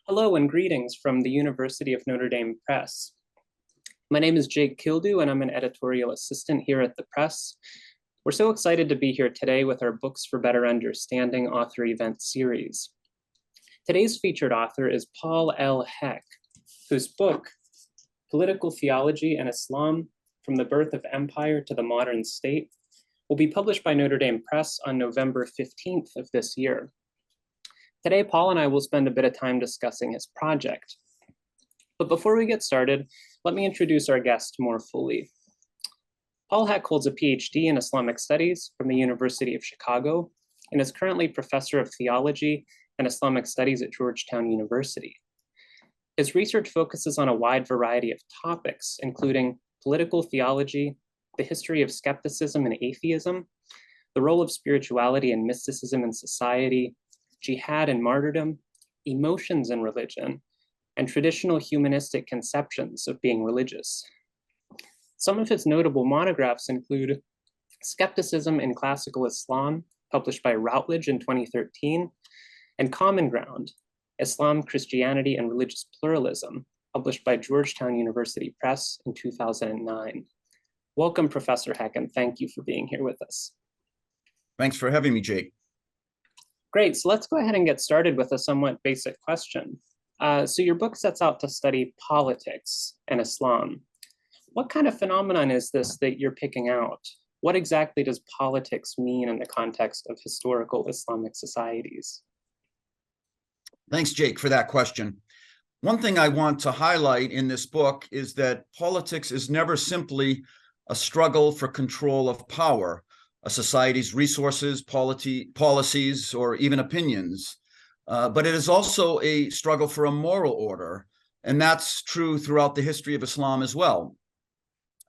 Hello and greetings from the University of Notre Dame Press. My name is Jake Kildew and I'm an editorial assistant here at the Press. We're so excited to be here today with our Books for Better Understanding author event series. Today's featured author is Paul L. Heck, whose book, Political Theology and Islam, From the Birth of Empire to the Modern State, will be published by Notre Dame Press on November 15th of this year. Today, Paul and I will spend a bit of time discussing his project. But before we get started, let me introduce our guest more fully. Paul Heck holds a PhD in Islamic Studies from the University of Chicago and is currently professor of theology and Islamic Studies at Georgetown University. His research focuses on a wide variety of topics, including political theology, the history of skepticism and atheism, the role of spirituality and mysticism in society, jihad and martyrdom, emotions and religion, and traditional humanistic conceptions of being religious. Some of his notable monographs include Skepticism in Classical Islam, published by Routledge in 2013, and Common Ground, Islam, Christianity, and Religious Pluralism, published by Georgetown University Press in 2009. Welcome, Professor Heck, and thank you for being here with us. Thanks for having me, Jake. Great, so let's go ahead and get started with a somewhat basic question. So your book sets out to study politics and Islam. What kind of phenomenon is this that you're picking out? What exactly does politics mean in the context of historical Islamic societies? Thanks, Jake, for that question. One thing I want to highlight in this book is that politics is never simply a struggle for control of power, a society's resources, policies, or even opinions. But it is also a struggle for a moral order, and that's true throughout the history of Islam as well.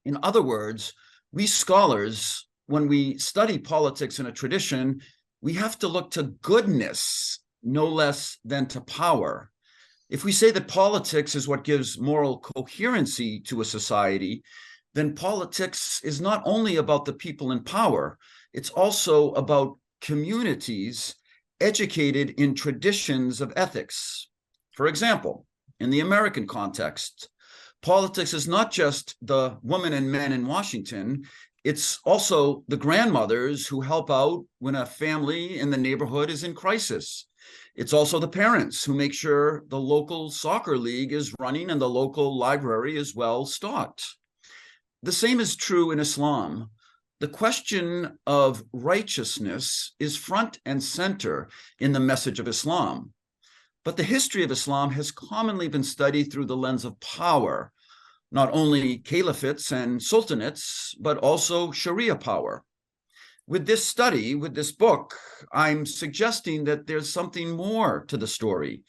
In other words, we scholars, when we study politics in a tradition, we have to look to goodness no less than to power. If we say that politics is what gives moral coherency to a society, then politics is not only about the people in power, it's also about communities educated in traditions of ethics. For example, in the American context, politics is not just the women and men in Washington, it's also the grandmothers who help out when a family in the neighborhood is in crisis. It's also the parents who make sure the local soccer league is running and the local library is well stocked. The same is true in Islam. The question of righteousness is front and center in the message of Islam. But the history of Islam has commonly been studied through the lens of power, not only caliphates and sultanates, but also Sharia power. With this study, with this book, I'm suggesting that there's something more to the story.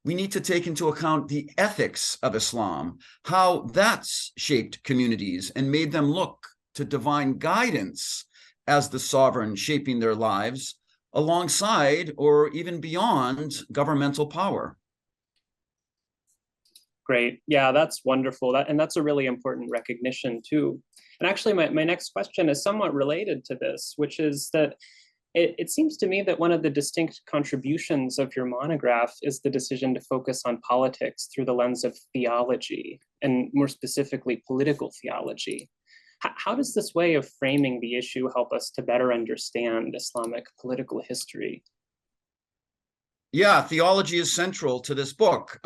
We need to take into account the ethics of Islam, how that's shaped communities and made them look to divine guidance as the sovereign shaping their lives, alongside or even beyond governmental power. Great. Yeah, that's wonderful. And that's a really important recognition too. And actually, my next question is somewhat related to this, which is that it seems to me that one of the distinct contributions of your monograph is the decision to focus on politics through the lens of theology, and more specifically, political theology. How does this way of framing the issue help us to better understand Islamic political history? Yeah, theology is central to this book.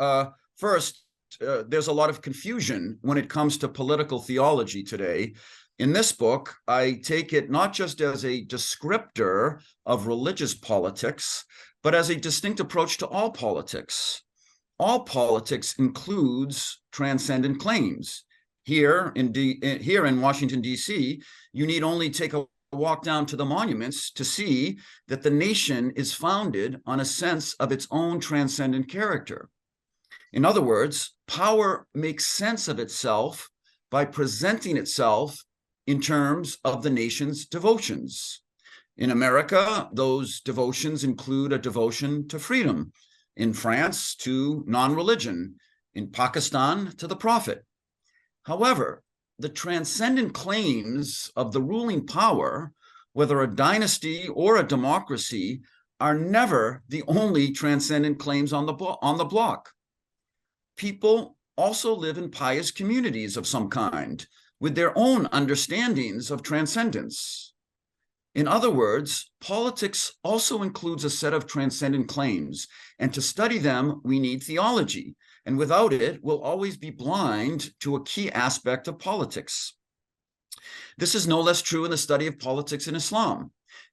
First, there's a lot of confusion when it comes to political theology today. In this book, I take it not just as a descriptor of religious politics, but as a distinct approach to all politics. All politics includes transcendent claims. Here in Washington, D.C., you need only take a walk down to the monuments to see that the nation is founded on a sense of its own transcendent character. In other words, power makes sense of itself by presenting itself in terms of the nation's devotions. In America, those devotions include a devotion to freedom. In France, to non-religion. In Pakistan, to the Prophet. However, the transcendent claims of the ruling power, whether a dynasty or a democracy, are never the only transcendent claims on the block. people also live in pious communities of some kind with their own understandings of transcendence. In other words, politics also includes a set of transcendent claims, and to study them, we need theology, and without it, we'll always be blind to a key aspect of politics. This is no less true in the study of politics in Islam.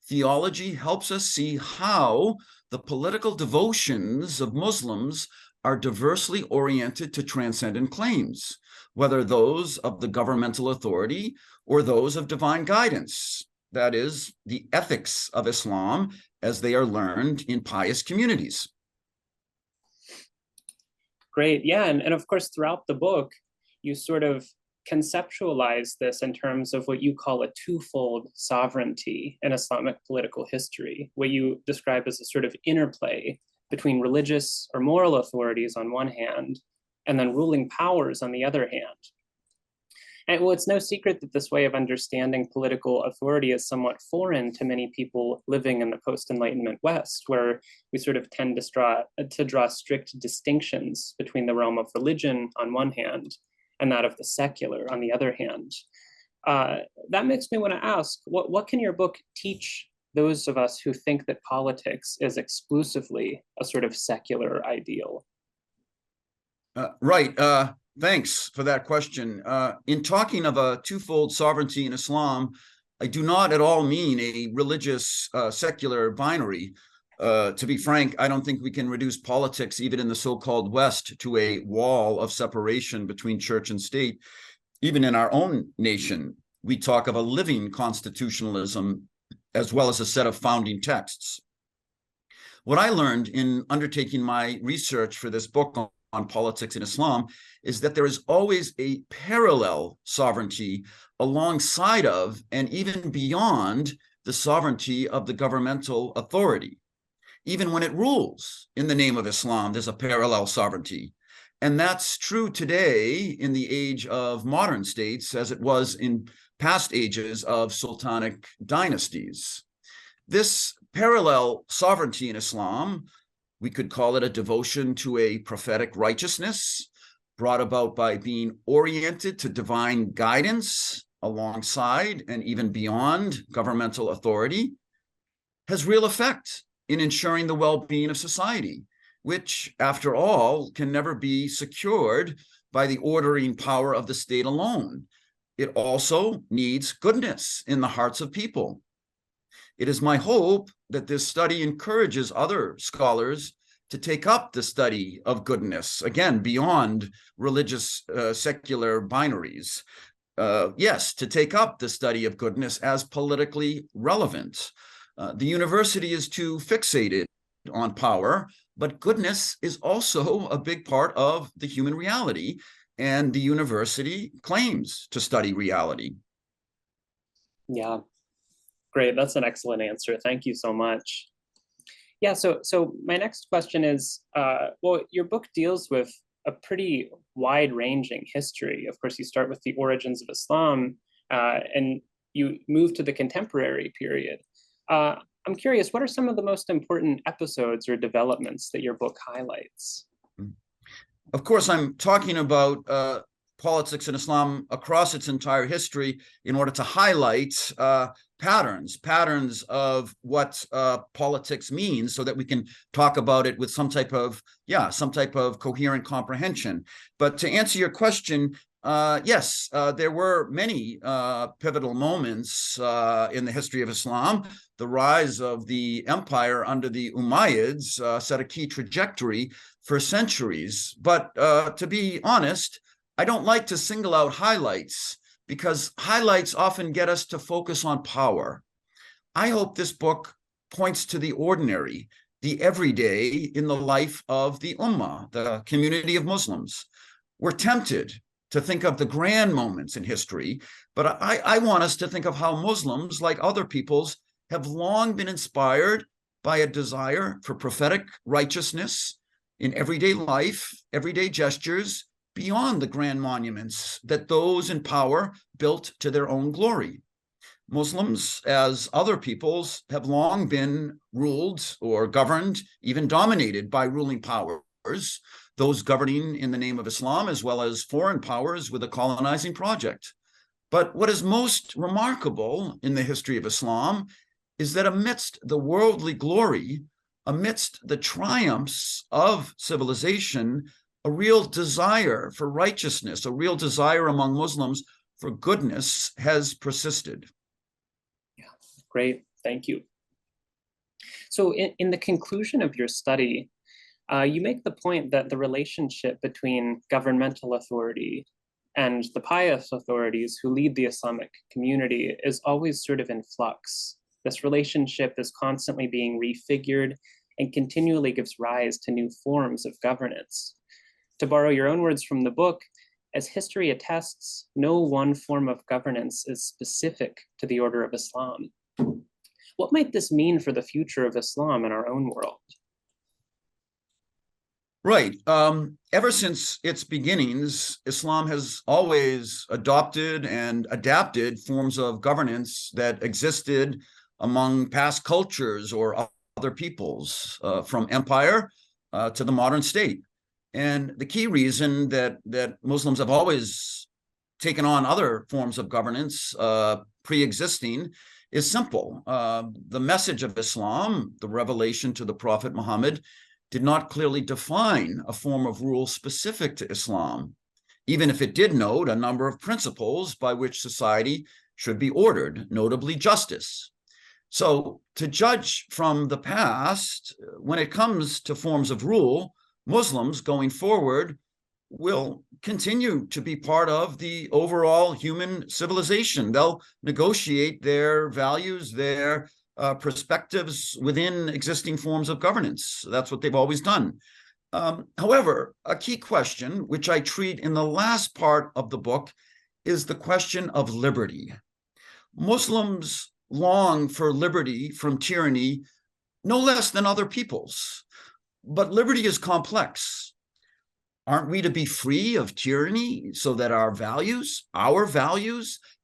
Theology helps us see how the political devotions of Muslims are diversely oriented to transcendent claims, whether those of the governmental authority or those of divine guidance. That is, the ethics of Islam as they are learned in pious communities. Great, yeah, and of course, throughout the book, you sort of conceptualize this in terms of what you call a twofold sovereignty in Islamic political history, what you describe as a sort of interplay between religious or moral authorities on one hand, and then ruling powers on the other hand. And well, it's no secret that this way of understanding political authority is somewhat foreign to many people living in the post-Enlightenment West, where we sort of tend to draw strict distinctions between the realm of religion on one hand and that of the secular on the other hand. That makes me want to ask, what can your book teach those of us who think that politics is exclusively a sort of secular ideal? Right. Thanks for that question. In talking of a twofold sovereignty in Islam, I do not at all mean a religious secular binary. To be frank, I don't think we can reduce politics, even in the so-called West, to a wall of separation between church and state. Even in our own nation, we talk of a living constitutionalism as well as a set of founding texts. What I learned in undertaking my research for this book on politics in Islam is that there is always a parallel sovereignty alongside of and even beyond the sovereignty of the governmental authority. Even when it rules in the name of Islam, there's a parallel sovereignty. And that's true today in the age of modern states as it was in past ages of sultanic dynasties. This parallel sovereignty in Islam, we could call it a devotion to a prophetic righteousness brought about by being oriented to divine guidance alongside and even beyond governmental authority, has real effect in ensuring the well-being of society, which, after all, can never be secured by the ordering power of the state alone. It also needs goodness in the hearts of people. It is my hope that this study encourages other scholars to take up the study of goodness, again, beyond religious secular binaries. Yes, to take up the study of goodness as politically relevant. The university is too fixated on power, but goodness is also a big part of the human reality, and the university claims to study reality. Yeah, great. That's an excellent answer. Thank you so much. Yeah, so my next question is, well, your book deals with a pretty wide-ranging history. Of course, you start with the origins of Islam, and you move to the contemporary period. I'm curious, what are some of the most important episodes or developments that your book highlights? Of course, I'm talking about politics in Islam across its entire history in order to highlight patterns of what politics means, so that we can talk about it with some type of coherent comprehension. But to answer your question, yes, there were many pivotal moments in the history of Islam. The rise of the empire under the Umayyads set a key trajectory for centuries. But to be honest, I don't like to single out highlights, because highlights often get us to focus on power. I hope this book points to the ordinary, the everyday in the life of the Ummah, the community of Muslims. We're tempted to think of the grand moments in history, but I want us to think of how Muslims, like other peoples, have long been inspired by a desire for prophetic righteousness in everyday life, everyday gestures, beyond the grand monuments that those in power built to their own glory. Muslims, as other peoples, have long been ruled or governed, even dominated by ruling powers, those governing in the name of Islam, as well as foreign powers with a colonizing project. But what is most remarkable in the history of Islam is that amidst the worldly glory, amidst the triumphs of civilization, a real desire for righteousness, a real desire among Muslims for goodness has persisted. Yeah, great, thank you. So in the conclusion of your study, you make the point that the relationship between governmental authority and the pious authorities who lead the Islamic community is always sort of in flux. This relationship is constantly being refigured and continually gives rise to new forms of governance. To borrow your own words from the book, as history attests, no one form of governance is specific to the order of Islam. What might this mean for the future of Islam in our own world? Right. Ever since its beginnings, Islam has always adopted and adapted forms of governance that existed among past cultures or other peoples, from empire to the modern state. And the key reason that Muslims have always taken on other forms of governance pre-existing is simple. The message of Islam, the revelation to the Prophet Muhammad, did not clearly define a form of rule specific to Islam, even if it did note a number of principles by which society should be ordered, notably justice. So to judge from the past, when it comes to forms of rule, Muslims going forward will continue to be part of the overall human civilization. They'll negotiate their values, their perspectives within existing forms of governance. That's what they've always done. However, a key question, which I treat in the last part of the book, is the question of liberty. Muslims long for liberty from tyranny no less than other peoples, but liberty is complex. Aren't we to be free of tyranny so that our values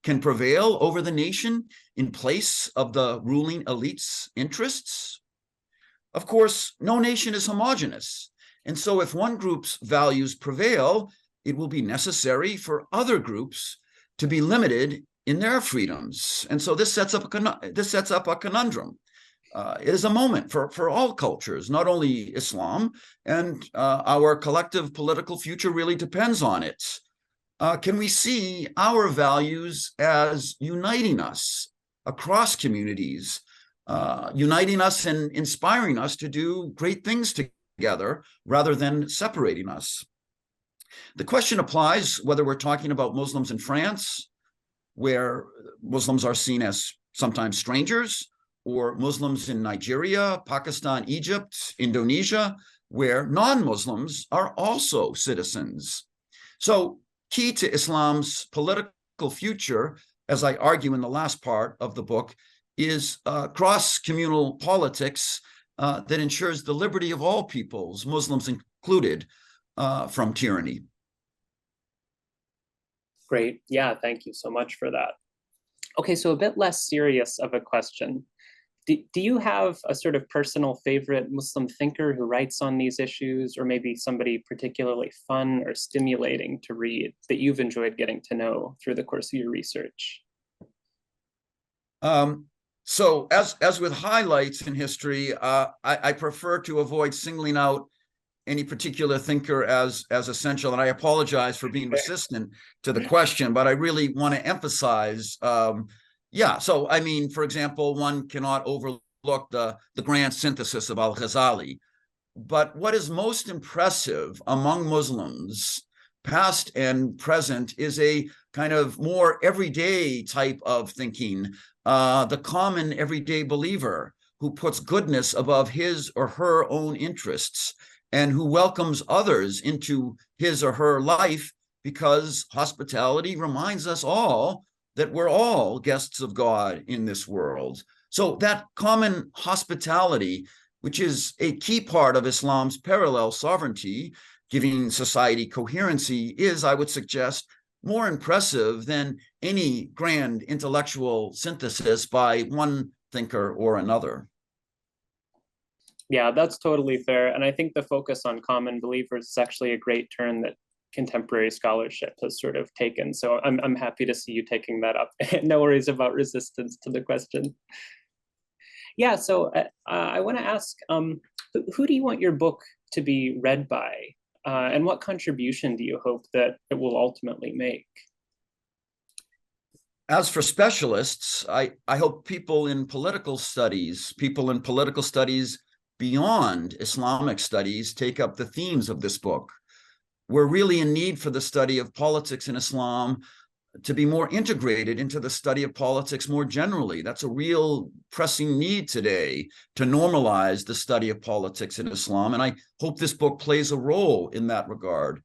can prevail over the nation in place of the ruling elite's interests? Of course, no nation is homogeneous. And so if one group's values prevail, it will be necessary for other groups to be limited in their freedoms. And so this sets up a conundrum. It is a moment for all cultures, not only Islam, and our collective political future really depends on it. Can we see our values as uniting us across communities, uniting us and inspiring us to do great things together rather than separating us? The question applies whether we're talking about Muslims in France, where Muslims are seen as sometimes strangers, or Muslims in Nigeria, Pakistan, Egypt, Indonesia, where non-Muslims are also citizens. So key to Islam's political future, as I argue in the last part of the book, is cross-communal politics that ensures the liberty of all peoples, Muslims included, from tyranny. Great. Yeah, thank you so much for that. Okay, so a bit less serious of a question. Do you have a sort of personal favorite Muslim thinker who writes on these issues, or maybe somebody particularly fun or stimulating to read that you've enjoyed getting to know through the course of your research? So as with highlights in history, I prefer to avoid singling out any particular thinker as essential, and I apologize for being resistant to the question, but I really want to emphasize, so I mean, for example, one cannot overlook the grand synthesis of Al-Ghazali, but what is most impressive among Muslims, past and present, is a kind of more everyday type of thinking, the common everyday believer who puts goodness above his or her own interests, and who welcomes others into his or her life, because hospitality reminds us all that we're all guests of God in this world. So that common hospitality, which is a key part of Islam's parallel sovereignty, giving society coherency, is, I would suggest, more impressive than any grand intellectual synthesis by one thinker or another. Yeah, that's totally fair. And I think the focus on common believers is actually a great turn that contemporary scholarship has sort of taken. So I'm happy to see you taking that up. No worries about resistance to the question. Yeah, so I want to ask, who do you want your book to be read by? And what contribution do you hope that it will ultimately make? As for specialists, I hope people in political studies beyond Islamic studies, take up the themes of this book. We're really in need for the study of politics in Islam to be more integrated into the study of politics more generally. That's a real pressing need today, to normalize the study of politics in Islam. And I hope this book plays a role in that regard.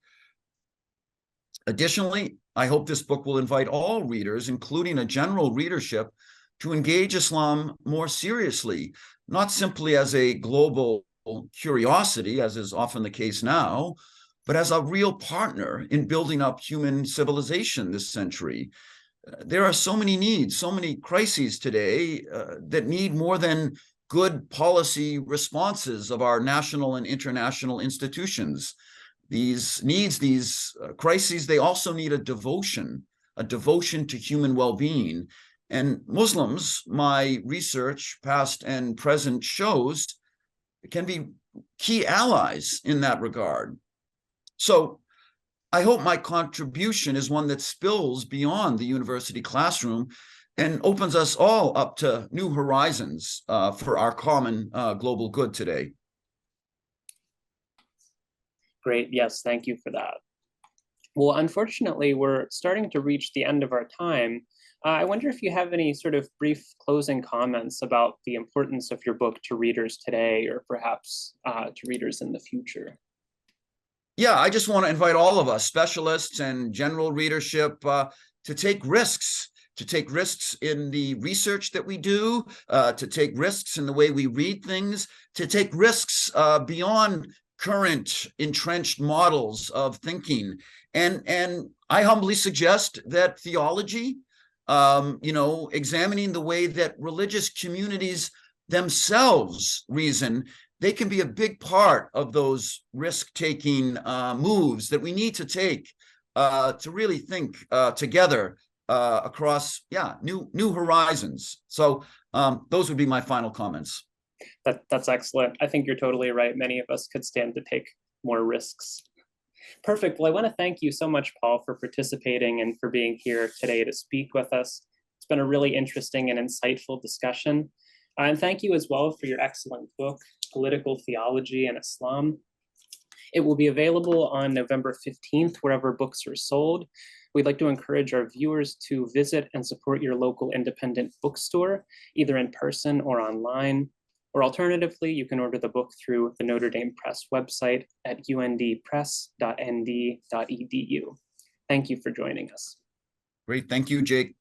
Additionally, I hope this book will invite all readers, including a general readership, to engage Islam more seriously, not simply as a global curiosity, as is often the case now, but as a real partner in building up human civilization this century. There are so many needs, so many crises today that need more than good policy responses of our national and international institutions. These needs, these crises, they also need a devotion to human well-being. And Muslims, my research, past and present, shows, can be key allies in that regard. So I hope my contribution is one that spills beyond the university classroom and opens us all up to new horizons for our common global good today. Great, yes, thank you for that. Well, unfortunately, we're starting to reach the end of our time. I wonder if you have any sort of brief closing comments about the importance of your book to readers today, or perhaps to readers in the future. Yeah, I just want to invite all of us, specialists and general readership, to take risks in the research that we do, to take risks in the way we read things, to take risks beyond current entrenched models of thinking. And I humbly suggest that theology, examining the way that religious communities themselves reason, they can be a big part of those risk-taking moves that we need to take to really think together across, new horizons. So those would be my final comments. That's excellent. I think you're totally right. Many of us could stand to take more risks. Perfect. Well, I want to thank you so much, Paul, for participating and for being here today to speak with us. It's been a really interesting and insightful discussion. And thank you as well for your excellent book, Political Theology and Islam. It will be available on November 15th, wherever books are sold. We'd like to encourage our viewers to visit and support your local independent bookstore, either in person or online. Or alternatively, you can order the book through the Notre Dame Press website at undpress.nd.edu. Thank you for joining us. Great. Thank you, Jake.